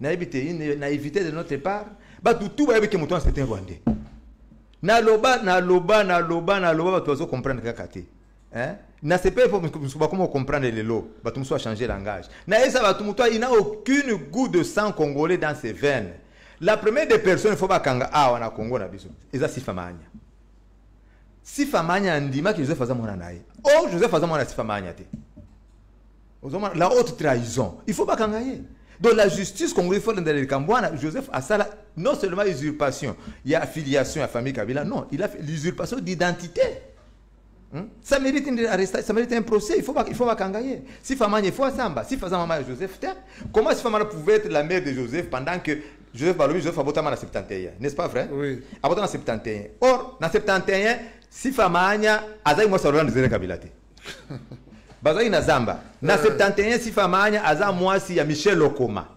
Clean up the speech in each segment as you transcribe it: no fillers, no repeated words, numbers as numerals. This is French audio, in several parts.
une naïveté de notre part. Tout va que mouton c'est un Rwandais. Na loba, tu vas comprendre kakate. Hein? Na c'est pas comment comprendre les lots. Tu dois changer le langage. Il n'a aucune goutte de sang congolais dans ses veines. La première des personnes, il faut pas kanga wana Congo na biso. Eza Sifamanya. Sifamanya ndima que Joseph Fazamona nae. Oh, Joseph Fazamona Sifamanya te. La haute trahison. Il faut pas kangaye. Donc la justice congolaise, il faut dans les Cambouana, Joseph a ça non seulement usurpation, il y a affiliation à la famille Kabila, non, il a fait l'usurpation d'identité. Ça mérite une arrestation, ça mérite un procès, il faut pas kangaye. Si Famanya, il faut Samba, si Fazamama Joseph, comment si Famanya pouvait être la mère de Joseph pendant que Joseph Balobi, Joseph Abotama dans 71, n'est-ce pas vrai? Oui. Abotama dans 71. Or, dans 71, si Famanya, Azaï Moussa Roland de Kabila. Bazai na Zamba. Na 71 si Famanya, Aza Mouassi ya Michel Lokoma.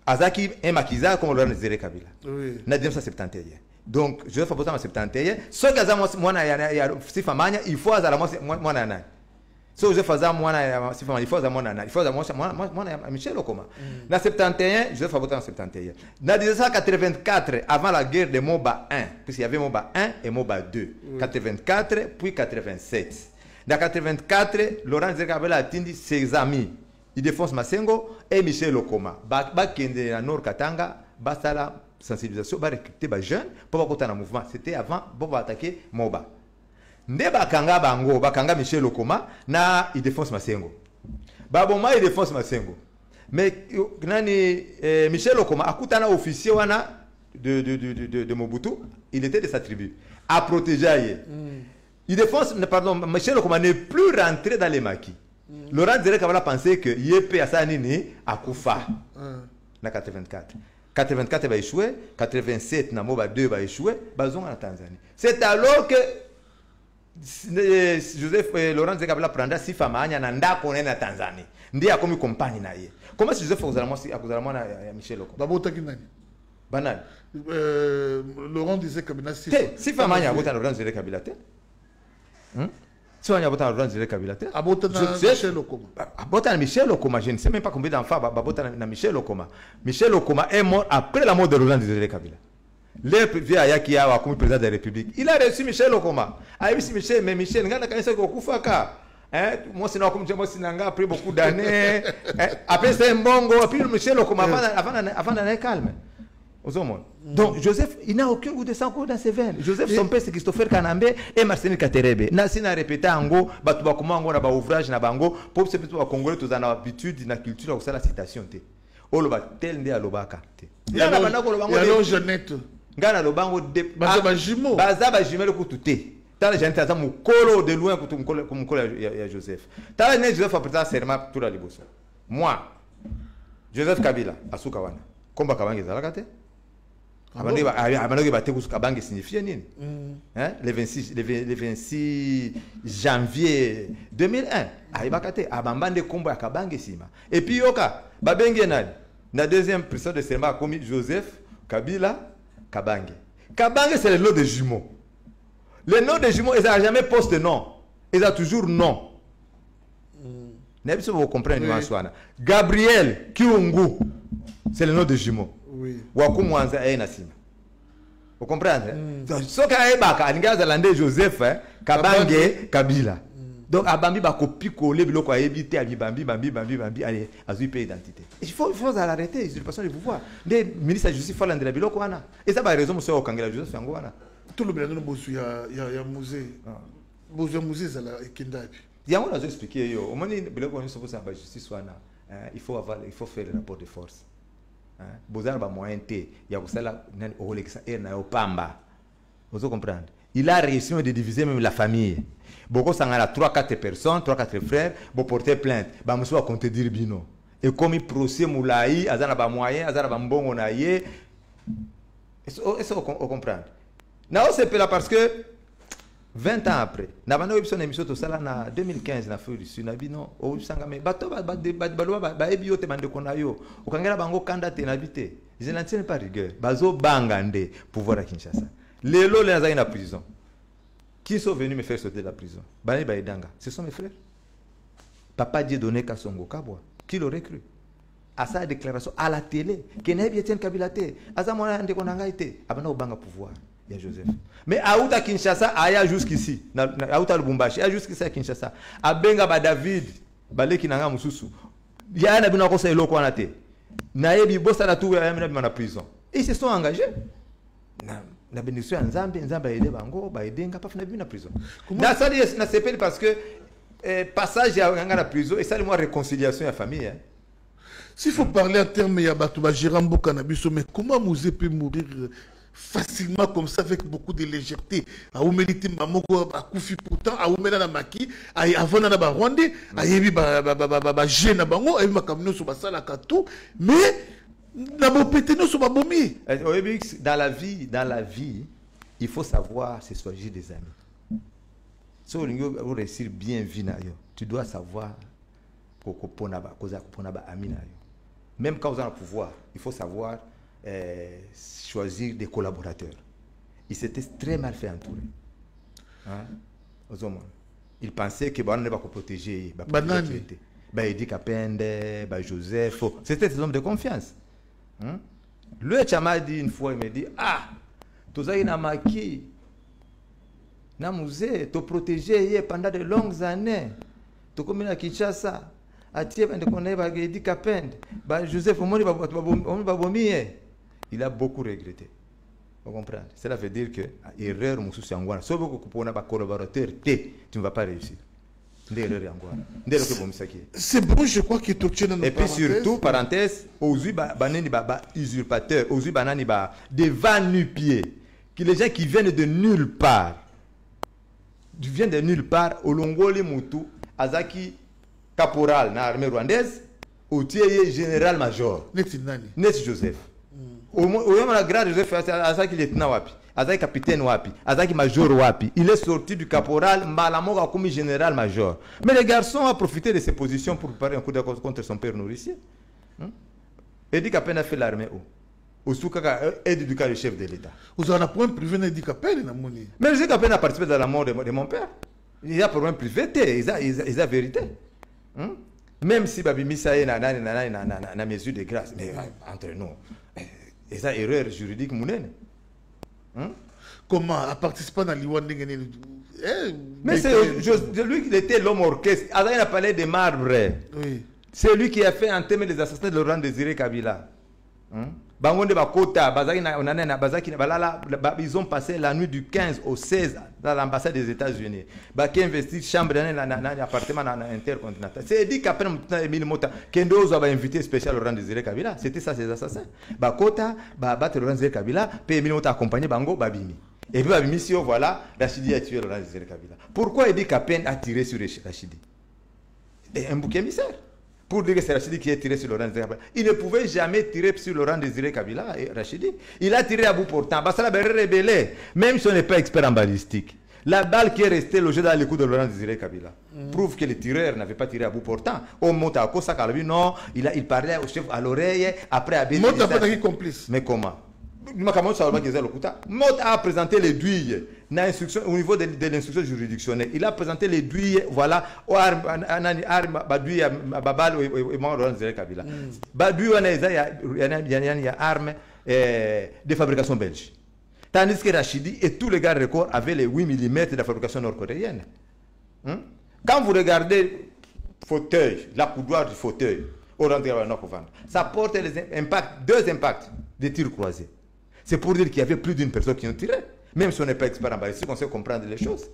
Azaki Emakiza comme Laurent Zéré Kabila. Oui. Na 1971. Donc, Joseph Abotama en 71. Ce que Aza Mouana si Famanya, il faut Aza Mouana Nai. So Joseph Aza Mouana si Famanya, il faut Aza Mouana Nai. Il faut Aza Mouana Michel Lokoma. Na 71, Joseph Abotama en 71. Na 1984, avant la guerre de Moba 1, puisqu'il y avait Moba 1 et Moba 2. 84, puis 87. Dans 84, Laurent Zerkabela a tindi ses amis. Ildefonse Masengo et Michel Lokoma. Bakende na Nord Katanga, basala sensibilisation, ba recruter ba jeunes pour pas dans mouvement. C'était avant pour attaquer Moba. Nde bakanga bango, bakanga Michel Lokoma na Ildefonse Masengo. Baboma Ildefonse Masengo. Mais nani Michel Lokoma akutana officier wana de Mobutu, il était de sa tribu. A protéger. Il défonce, pardon, Michel Lokoma n'est plus rentré dans les maquis. Laurent Zeré Kabila pensait que Yépé Assanini a Koufa. En 84. 84 va échouer, 87 Namoba 2 va échouer, Bazon en Tanzanie. C'est alors que Joseph Laurent Zeré Kabila prendra si Famanya nanda koné na Tanzanie. Ndi a comme compagne na ye. Comment si Joseph Ozalamon na Michel Lokoma? Babota Kinani. Banal. Laurent disait que si Famanya a voté Laurent Zeré Kabila. Si on a voté Laurent Zeré Kabila, Michel Lokoma. Abota Michel Lokoma, je ne sais même pas combien d'enfants Babota na Michel Lokoma. Michel Lokoma est mort après la mort de Laurent Zeré Kabila. Le vieux Ayaki a comme président de la République. Il a reçu Michel Lokoma. Ah oui, Michel, mais Michel, regarde quand il s'est Kufaka. Moi, c'est comme Sinanga a pris beaucoup d'années. Après, c'est un bongo. Puis Michel Lokoma, avant d'aller calme. Donc Joseph, il n'a aucun goût de sang dans ses veines. Joseph, son père, c'est Christopher Kanambe et Marcel Katerebe. Nasina a répété en go, Batoubakouma, on a un ouvrage na bango, pour se mettre au Congolais, tous en habitude, la culture, c'est la citation. Oloba, tel ndi alobaka. Il y a un Jeannette. Ngana lobango de. Bazaba Jimo. Bazaba Jimo le koututé. T'as les gens qui ont colo de loin comme colo à Joseph. T'as les Joseph après ça, serment tout la liboso. Moi, Joseph Kabila, Asukawana. Combat Kabange Zalakate. Kabange signifie nini? Le 26 janvier 2001, Aibakate, Abambande Kombo à Kabange Sima. Et puis Yoka, Babenge Nani, la deuxième personne de serment commis Joseph Kabila Kabange. Kabange, c'est le nom de jumeaux. Le nom de jumeaux, ils n'ont jamais posté nom. Ils ont toujours nom. Vous comprenez, Gabriel Kiungu, c'est le nom de jumeaux. Oui. Wakumwanza Nasima. Vous comprenez? Ce qui est baka, Alingazalande Joseph, Kabange, Kabila. Donc, Abambi va copier coller, il faut éviter Abibambi, allez, à ce pays d'identité. Il faut l'arrêter, c'est une façon de pouvoir. Les ministres de la justice, il faut l'endrer biloko wana. Et ça va raison, monsieur Okangela Joseph Yangoana. Tout le monde il y a musée. Musée, c'est la Kindapi. Il y a un autre expliqué, au moment où la justice, il faut faire le rapport de force. Bozana ba moyen te ya kusala nani olexa na opamba. Vous comprenez? Il a réussi de diviser même la famille. Boko sangala 3-4 personnes, 3-4 frères, bo porter plainte, ba muso a compter dire bino. Et comme il procès moulaï, azana ba moyen, azana ba mbongo na ye. Est-ce qu'on comprend? Na c'est parce que 20 ans après, na bana option émission to sala na 2015 na Afrique du Sud na bino o sanga me bato ba ebio te bande konayo okangela bango kanda te na bité ils n'en tiennent pas rigueur bazo bangande pouvoir à Kinshasa lelo les azai na prison qui sont venus me faire sortir de la prison bani ba edanga ce sont mes frères Papa Dieu donné Kasongo Kabwa qui l'aurait cru à sa déclaration à la télé que nayebi Etienne Kabila te aza mwana ndeko na ngai te abana obanga pouvoir ya Joseph. Mais auta Kinshasa aya jusqu'ici na auta Lubumbashi aya jusqu'ici à Kinshasa abenga ba David baleki nanga mususu ya na bino kosa eloko wana te nayebi bosa na tout ya na prison. Ils se sont engagés na bénédiction ya Nzambe aide bango ba edenga pa fina bino na prison. Na ça na s'appelle parce que passage à la prison et ça le moins réconciliation à famille. Hein. S'il faut parler en termes de Batouba Jirambo Cannabis, mais comment Mouzé peut mourir facilement comme ça avec beaucoup de légèreté? A Oumeliti Mamoko a Koufi pourtant, a Oumela na Maki, a avant na ba Rwandais, a Yebi ba Jena Bango, a Yebi Makamino sur Basala Katou, mais na bo péteno sur Babomi. Dans la vie, il faut savoir se choisir des amis. Si on veut réussir bien vie, tu dois savoir même quand vous avez le pouvoir, il faut savoir choisir des collaborateurs. Il s'était très mal fait entourer. Hein? Il pensait que ne va pas protéger. Il dit Kapende, Joseph. C'était des hommes de confiance. Hein? Le Chama dit une fois, il me dit tu as une maki. Na musée, te protéger pendant de longues années. Tu comme à Kinshasa, à Thièbe, tu dit Kapende, Joseph, il a beaucoup regretté. Vous comprenez? Cela veut dire que erreur, Moussou Angwana, sauf que pour un collaborateur, tu ne vas pas réussir. C'est bon, je crois que tu et puis surtout, parenthèse, aux usurpateurs, aux des va-nu-pieds, que les gens qui viennent de nulle part, au Longoli Moutou, Azaki caporal na armée rwandaise, au tiers général-major. Neti Joseph. Au moment la grade Joseph, Azaki lieutenant wapi, Azaki capitaine wapi, Azaki major wapi. Il est sorti du caporal, Malamoga comme général-major. Mais les garçons ont profité de ses positions pour préparer un coup de contre son père nourricier. Edi Kapende a fait l'armée où? Au Soukaka est éduqué le chef de l'État. Vous avez un point privé d'Edi Kapende na moni. Mais Edi Kapende a participé dans la mort de mon père. Il y a un problème privé, il y a vérité. Même si Babimi Saïe na mesure de grâce, mais entre nous, il y a une erreur juridique. Comment? À participer dans l'Iwan mais c'est lui qui était l'homme orchestre. Il a parlé de marbre. Oui. C'est lui qui a fait entamer les assassinats de Laurent Désiré Kabila. Ils ont passé la nuit du 15 au 16 dans l'ambassade des États-Unis. Qui investit chambre dans un appartement intercontinental. C'est dit qu'après Emile Mota, Kendo a invité spécial Laurent Désiré Kabila. C'était ça, ces assassins. Bakota, battre Laurent Désiré Kabila, puis Emile Mota accompagné Bango, Babimi. Et puis Babimi, si voilà, Rachidi a tué Laurent Désiré Kabila. Pourquoi Edi Kapende a tiré sur Rachidi? Un bouc émissaire. Pour dire que c'est Rachidi qui a tiré sur Laurent Désiré Kabila. Il ne pouvait jamais tirer sur Laurent Désiré Kabila et Rachidi. Il a tiré à bout portant. Bassala Berre rebellé, même si on n'est pas expert en balistique. La balle qui est restée logée dans le cou de Laurent Désiré Kabila prouve que le tireur n'avait pas tiré à bout portant. Au Mota Kosa Kalabi, non, il parlait au chef à l'oreille, après à Mota n'a pas été complice. Mais comment? Mota a présenté les douilles au niveau de l'instruction juridictionnelle. Il a présenté les douilles, voilà, au Badouille, Babal et Laurent Désiré Kabila. Badouille, il y a armes de fabrication belge. Tandis que Rachidi et tous les gardes records avaient les 8 mm de la fabrication nord-coréenne. Quand vous regardez le fauteuil, la coudoir du fauteuil, ça porte deux impacts de tirs croisés. C'est pour dire qu'il y avait plus d'une personne qui ont tiré. Même si on n'est pas expert en balistique, on sait comprendre les choses.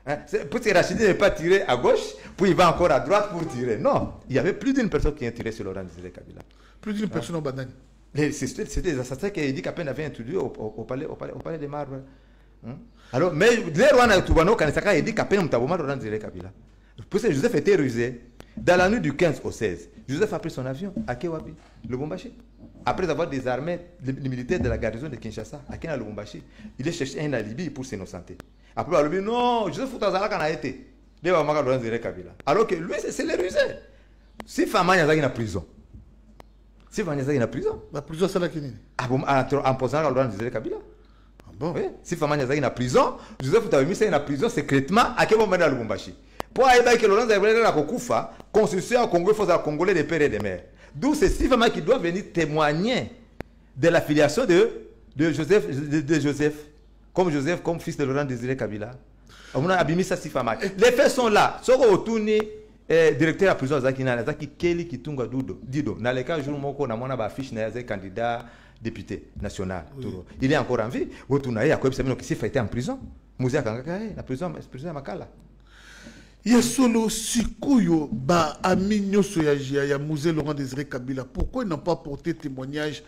Parce que Rachidi n'est pas tiré à gauche, puis il va encore à droite pour tirer. Non, il y avait plus d'une personne qui a tiré sur Laurent Désiré Kabila. Plus d'une personne au banane. C'était des assassins qui Edi Kapende avait introduit au palais des Marbres. Alors, mais les Rwandais Toubano, quand ils ont Edi Kapende, Moutaboma, Laurent Désiré Kabila. Parce que Joseph était rusé. Dans la nuit du 15 au 16, Joseph a pris son avion à Kewabi, Lubumbashi. Après avoir désarmé les militaires de la garnison de Kinshasa, à Kena Lubumbashi, il est cherché un alibi pour s'innocenter. Après, il a dit non, Joseph Foutazala a été. Alors que lui, c'est le rusé. Si Famanya est en prison, si Famanya est en prison, la prison, c'est la Kenya. En posant Laurent Désiré Kabila. Bon. Oui. Si Famanya est en prison, Joseph Foutazala est en prison secrètement à Kewabi à Lubumbashi. Pour aller que Laurent Désiré Kabila a constitué un Congo, il faut un Congolais de père et de mère. D'où c'est Sifama qui doit venir témoigner de l'affiliation de Joseph, comme fils de Laurent Désiré Kabila. On a abimé ça Sifama. Les faits sont là. Soko Otuni, directeur de la prison Zaki Kelly Kitunga Dido. Dans le cas, jour où on a affiche de candidat député national. Oui. Il est encore en vie. Retourner à quoi qui s'est fait en prison. Musée Kangakae, la prison à Makala. Il y a solo Sikuyo, ba Aminyo Soyagia, il y a Musée Laurent Désiré Kabila. Pourquoi ils n'ont pas porté témoignage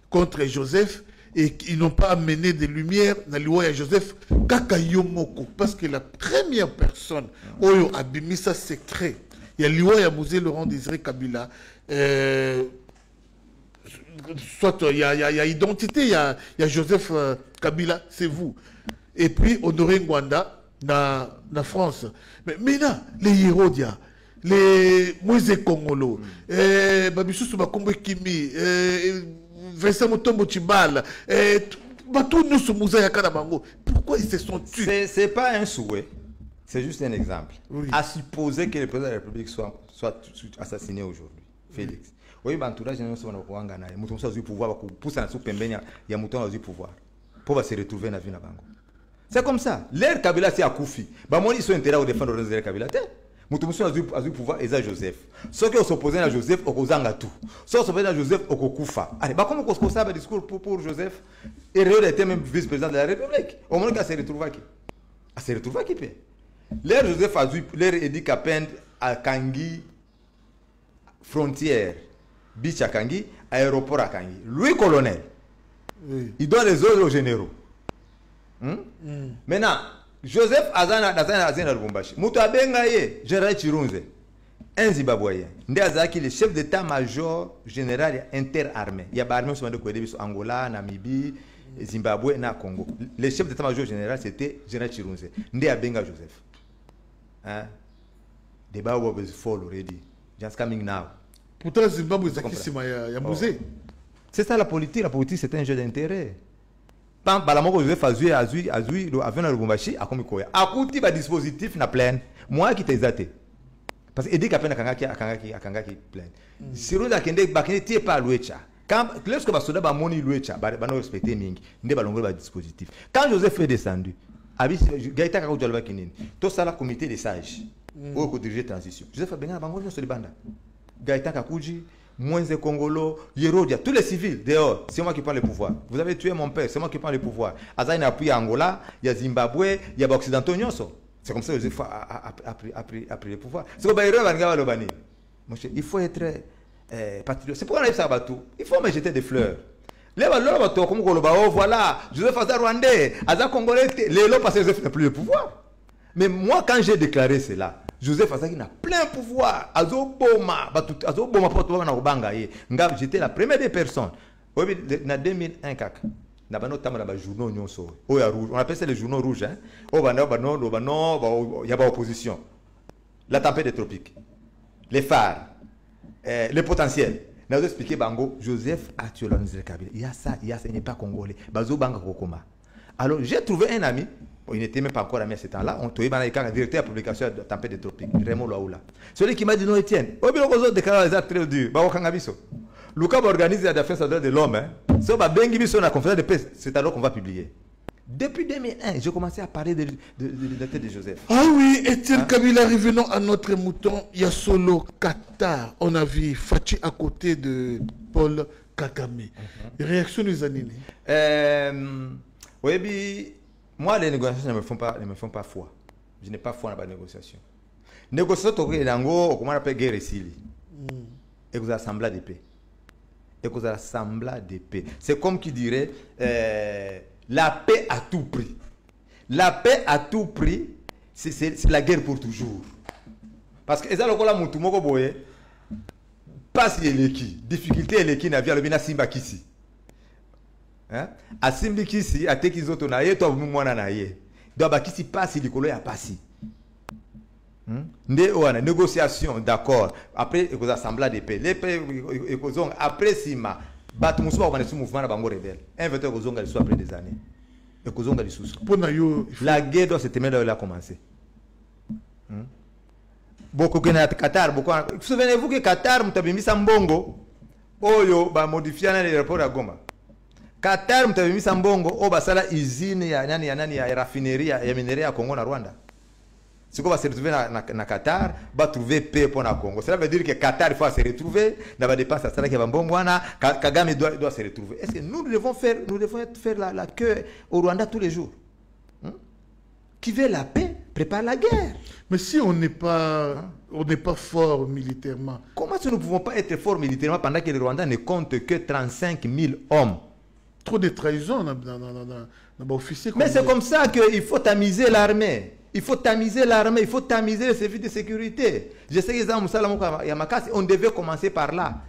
contre Joseph et qu'ils n'ont pas amené des lumières dans le Joseph Kakayomoko? Parce que la première personne où a abîmé ça secret, il y a le Musée Laurent Désiré Kabila. Soit il y a identité, il y a Joseph Kabila, c'est vous. Et puis Honoré Ngwanda dans la France. Mais maintenant, les Hérodia, les Moïse Kongolo, Babissou Bakombo Kimi, Vincent Motombo Chibal, pourquoi ils se sont tués? C'est pas un souhait, c'est juste un exemple. Oui. À supposer que le président de la République soit assassiné aujourd'hui, Félix. Oui, l'entourage de pouvoir pour se retrouver dans la vie. C'est comme ça. L'air Kabila c'est à Koufi. Ils sont intérêts à défendre le Kabila. Mutumso a du pouvoir et Joseph. Ceux qui s'opposent à Joseph, au Kozanga tout. Ceux qui s'opposent à Joseph, au Kokufa. Allez, comment on se un discours pour Joseph? Et Réol était même vice-président de la République. Au moment où il s'est retrouvé qui? Il s'est retrouvé qui peut? L'air Joseph a dû, l'air Edi Kapend à Kangi, frontière. Beach à Kangi, aéroport à Kangi. Lui, colonel, oui. Il donne les ordres aux généraux. Maintenant, Joseph Azana Azana Lubumbashi, Mutabengaye, Général Chirunze, un Zimbabwéen, Ndazaki, le chef d'état-major général interarmé. Il y a des armées qui sont Angola, Namibie, Zimbabwe et Congo. Le chef d'état-major général, c'était Général Chirunze. Ndabenga Joseph. The Bible was full already. Just coming now. Pourtant, Zimbabwe, il y a musée. C'est ça la politique. La politique, c'est un jeu d'intérêt. Quand Balamoko Joseph a joué avec le Lubumbashi, à comme quoi. À côté du dispositif, na plein. Moi qui t'ai zaté. Parce que Edi Kapena Kangaki plein. Si vous avez un tiers pas l'ouecha. Quand lorsque Basoda ba moni l'ouecha, ba no respecter mingi. Ndé balongo ba dispositif. Quand Joseph est descendu, abi Gaïta Kako Jolba Kinini. Tout ça la comité des sages. Au co diriger transition. Joseph a benga bango sur le banda. Gaïta Kakuji, Moïse Kongolo, Yerodia, tous les civils dehors, c'est moi qui prends le pouvoir. Vous avez tué mon père, c'est moi qui prends le pouvoir. Azaï n'a pris Angola, il y a Zimbabwe, il y a Occidentaux. C'est comme ça que Joseph a pris le pouvoir. C'est comme ça il faut être patriote. C'est pourquoi on a dit ça à tout. Il faut me jeter des fleurs. Voilà, Joseph Aza Rwandais, Aza Congolais, les lots parce que Joseph n'a plus le pouvoir. Mais moi, quand j'ai déclaré cela, Joseph Azaki n'a plein pouvoir. J'étais la première des personnes. En 2001, on appelle ça les journaux rouges. Il y a opposition. La tempête des tropiques. Les phares. Les potentiels. Je vais expliquer Bango. Joseph a tué l'Anzir Kabila. Il y a ça, il n'est pas congolais. Alors, j'ai trouvé un ami. Il n'était même pas encore ami à ce temps-là. On trouvait le directeur de la publication de la tempête des tropiques, Raymond Laoula. Celui qui m'a dit non, Étienne, on déclaré les actes très durs. Lucas organise la défense de l'homme. Si on va bien sur la conférence de paix, c'est alors qu'on va publier. Depuis 2001, j'ai commencé à parler de la tête de Joseph. Ah oui, Étienne Kabila, revenons à notre mouton. Il y a solo Qatar. On a vu Fachi à côté de Paul Kagame. Réaction des Anini. Oui, moi, les négociations ne me font pas foi. Je n'ai pas foi dans la négociation. Négociation, comment on appelle guerre ici. Et vous assemblez de paix. Et vous assemblez de paix. C'est comme qui dirait la paix à tout prix. La paix à tout prix, c'est la guerre pour toujours. Parce que ça, pas si elle est qui. Difficulté, elle est qui n'a pas Simba Kisi. A Simba Kisi, a Tekizoto na ye, toi, moi, na ye. Donc, Bakisi passe, il est à passer. Négociation, d'accord. Après, il y a assemblée de paix. Les paix, après Sima, Batmoussou va mouvement à Bango rebelle. Inventeur Kozonga soit après des années. Et Kozonga les sous. La guerre doit se terminer là où elle a commencé. Beaucoup de Qatar, souvenez-vous que Qatar, Moutabimi Sambongo, Oyo ba modifier na l'aéroport à Goma. Qatar mtabimisa mbongo o basala usine ya nani ya raffinerie ya minerai ya Congo na Rwanda. Si on va se retrouver na Qatar, va trouver paix pour le Congo. Cela veut dire que Qatar il faut se retrouver, dans la dépense à cela qui va mbongo wana, Kagame doit se retrouver. Est-ce que nous devons faire la queue au Rwanda tous les jours? Qui veut la paix prépare la guerre. Mais si on n'est pas fort militairement. Comment est-ce que nous ne pouvons pas être forts militairement pendant que le Rwanda ne compte que 35 000 hommes? Trop de trahison dans l'officier. Mais c'est comme ça qu'il faut tamiser l'armée. Il faut tamiser l'armée, il faut tamiser les services de sécurité. Je sais que on devait commencer par là.